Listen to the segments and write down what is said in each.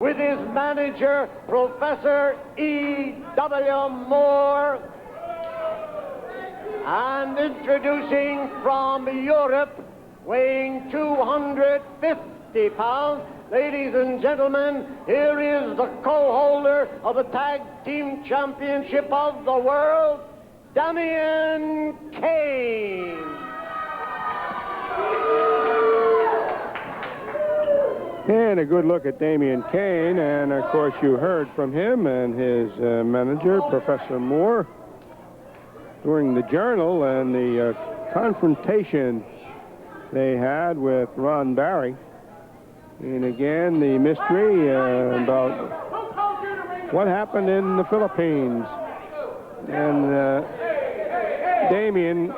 with his manager, Professor E.W. Moore. And introducing from Europe, weighing 250 pounds, ladies and gentlemen, here is the co-holder of the Tag Team Championship of the World, Damien Kane. And a good look at Damien Kane, and of course you heard from him and his manager, Professor Moore, during the journal and the confrontation they had with Ron Barry. And again, the mystery about what happened in the Philippines. And Damien,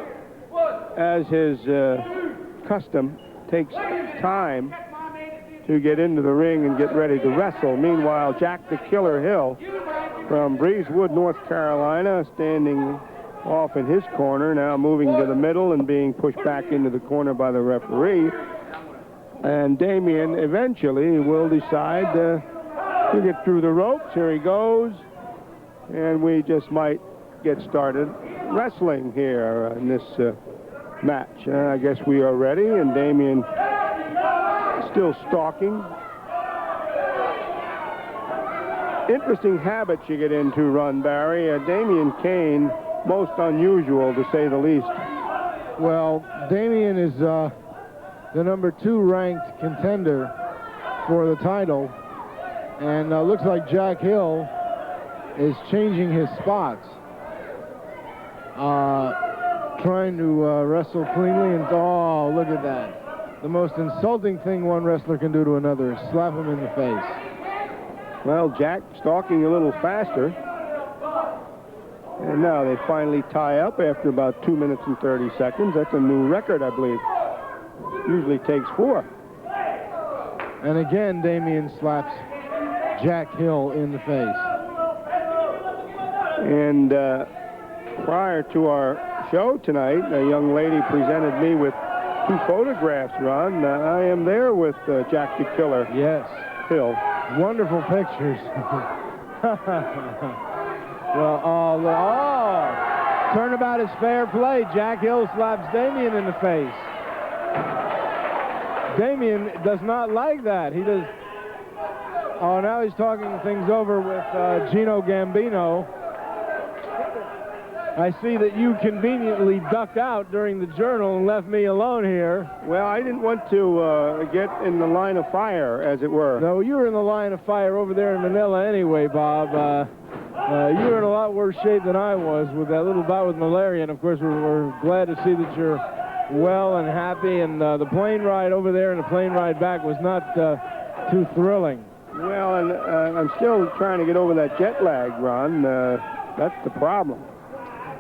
as his custom, takes time to get into the ring and get ready to wrestle. Meanwhile, Jack the Killer Hill from Breezewood, North Carolina, standing off in his corner, now moving to the middle and being pushed back into the corner by the referee. And Damien eventually will decide to get through the ropes. Here he goes. And we just might get started wrestling here in this match. I guess we are ready, and Damien still stalking. Interesting habits you get into, Ron Barry. Damien Kane, most unusual to say the least. Well, Damien is the number 2 ranked contender for the title, and looks like Jack Hill is changing his spots, trying to wrestle cleanly, and oh, look at that. The most insulting thing one wrestler can do to another is slap him in the face. Well, Jack stalking a little faster. And now they finally tie up after about 2 minutes and 30 seconds. That's a new record, I believe. Usually takes 4. And again, Damien slaps Jack Hill in the face. And prior to our show tonight, a young lady presented me with 2 photographs, Ron. I am there with Jack the Killer. Yes. Hill. Wonderful pictures. Well, turnabout is fair play. Jack Hill slaps Damien in the face. Damien does not like that. He does. Oh, now he's talking things over with Gino Gambino. I see that you conveniently ducked out during the journal and left me alone here. Well, I didn't want to get in the line of fire, as it were. No, you were in the line of fire over there in Manila anyway, Bob. You were in a lot worse shape than I was with that little bout with malaria, and of course we're glad to see that you're well and happy, and the plane ride over there and the plane ride back was not too thrilling. Well, and I'm still trying to get over that jet lag, Ron. That's the problem.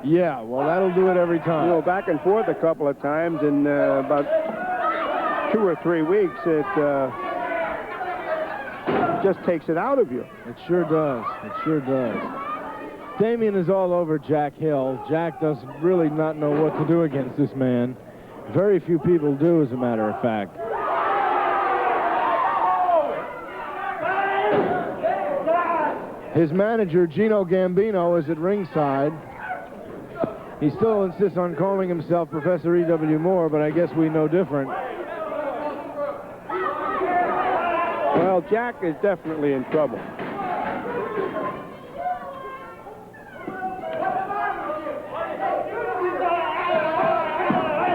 Yeah, well, that'll do it every time. You know, back and forth a couple of times in about 2 or 3 weeks, it just takes it out of you. It sure does. It sure does. Damien is all over Jack Hill. Jack does really not know what to do against this man. Very few people do, as a matter of fact. His manager, Gino Gambino, is at ringside. He still insists on calling himself Professor E.W. Moore, but I guess we know different. Well, Jack is definitely in trouble.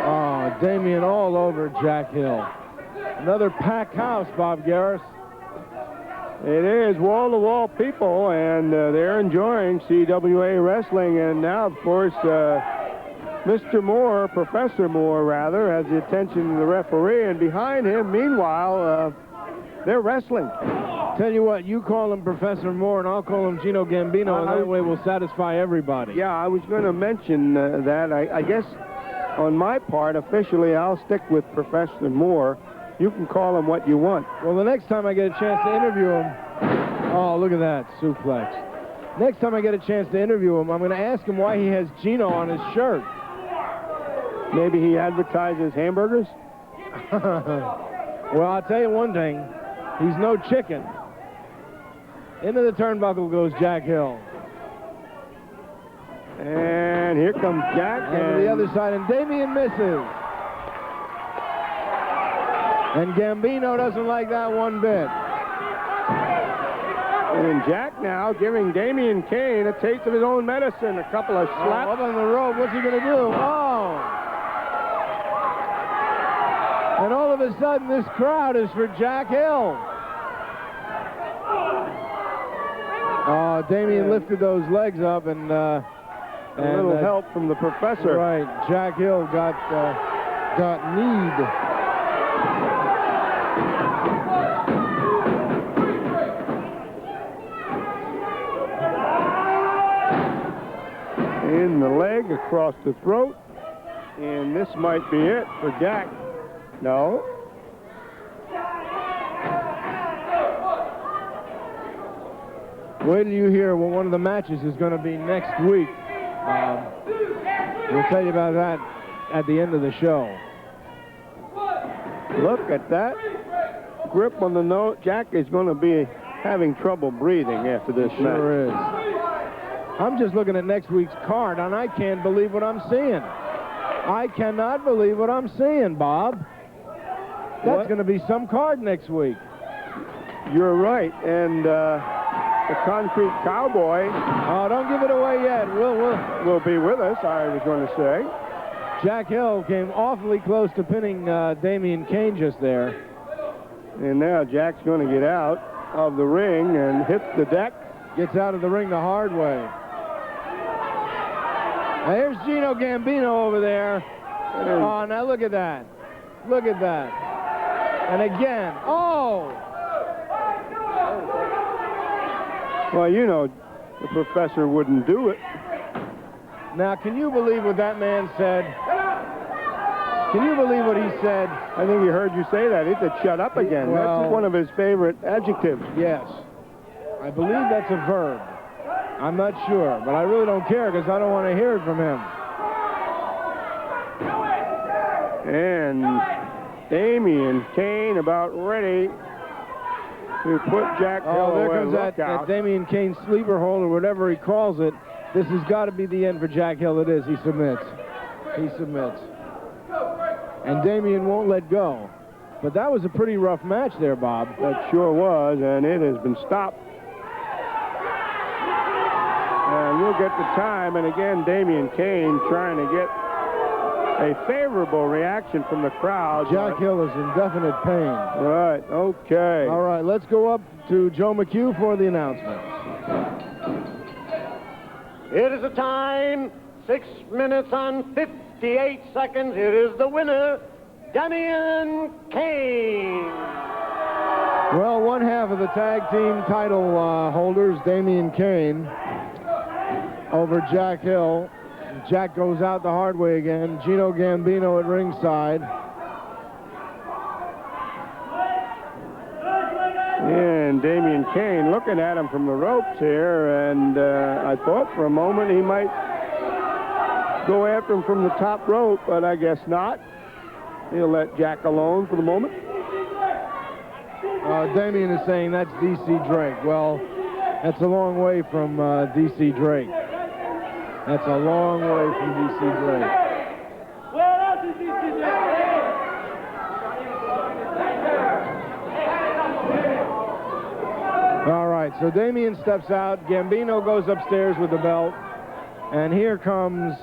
Oh, Damien all over Jack Hill. Another packed house, Bob Garris. It is wall-to-wall people, and they're enjoying CWA wrestling. And now, of course, Mr. Moore, Professor Moore, rather, has the attention of the referee. And behind him, meanwhile, they're wrestling. Tell you what, you call him Professor Moore, and I'll call him Gino Gambino, and that way we'll satisfy everybody. Yeah, I was going to mention that. I guess, on my part, officially, I'll stick with Professor Moore. You can call him what you want. Well, the next time I get a chance to interview him... Oh, look at that, suplex. Next time I get a chance to interview him, I'm going to ask him why he has Gino on his shirt. Maybe he advertises hamburgers? Well, I'll tell you one thing. He's no chicken. Into the turnbuckle goes Jack Hill. And here comes Jack. And to the other side, and Damien misses. And Gambino doesn't like that one bit. And Jack now giving Damien Kane a taste of his own medicine. A couple of slaps. Up on the rope. What's he going to do? Oh! And all of a sudden, this crowd is for Jack Hill. Oh, Damien lifted those legs up, and a little help from the professor. Right. Jack Hill got kneed. In the leg, across the throat, and this might be it for Jack. No. Wait till you hear what one of the matches is going to be next week. We'll tell you about that at the end of the show. Look at that grip on the nose. Jack is going to be having trouble breathing after this match. Sure is. I'm just looking at next week's card, and I can't believe what I'm seeing. I cannot believe what I'm seeing, Bob. That's going to be some card next week. You're right, and the Concrete Cowboy. Oh, don't give it away yet. Will be with us, I was going to say. Jack Hill came awfully close to pinning Damien Kane just there. And now Jack's going to get out of the ring and hit the deck. Gets out of the ring the hard way. Now here's Gino Gambino over there. Oh, now look at that. Look at that. And again. Oh! Well, you know, the professor wouldn't do it. Now, can you believe what that man said? Can you believe what he said? I think he heard you say that. He said, shut up again. Well, that's one of his favorite adjectives. Yes. I believe that's a verb. I'm not sure, but I really don't care because I don't want to hear it from him. And Damien Kane about ready to put Jack Hill there away. comes that Damien Kane sleeper hold or whatever he calls it. This has got to be the end for Jack Hill. It is. He submits. He submits. And Damien won't let go. But that was a pretty rough match there, Bob. That sure was, and it has been stopped. And we'll get the time, and again, Damien Kane trying to get a favorable reaction from the crowd. Jack Hill is in definite pain. Right, okay. All right, let's go up to Joe McHugh for the announcements. It is the time, 6 minutes and 58 seconds. It is the winner, Damien Kane. Well, one half of the tag team title holders, Damien Kane, over Jack Hill. Jack goes out the hard way again. Gino Gambino at ringside. And Damien Kane looking at him from the ropes here, and I thought for a moment he might go after him from the top rope, but I guess not. He'll let Jack alone for the moment. Damien is saying that's D.C. Drake. Well, that's a long way from D.C. Drake. That's a long way from D.C. Drake. Where else is D.C. Drake? All right, so Damien steps out. Gambino goes upstairs with the belt. And here comes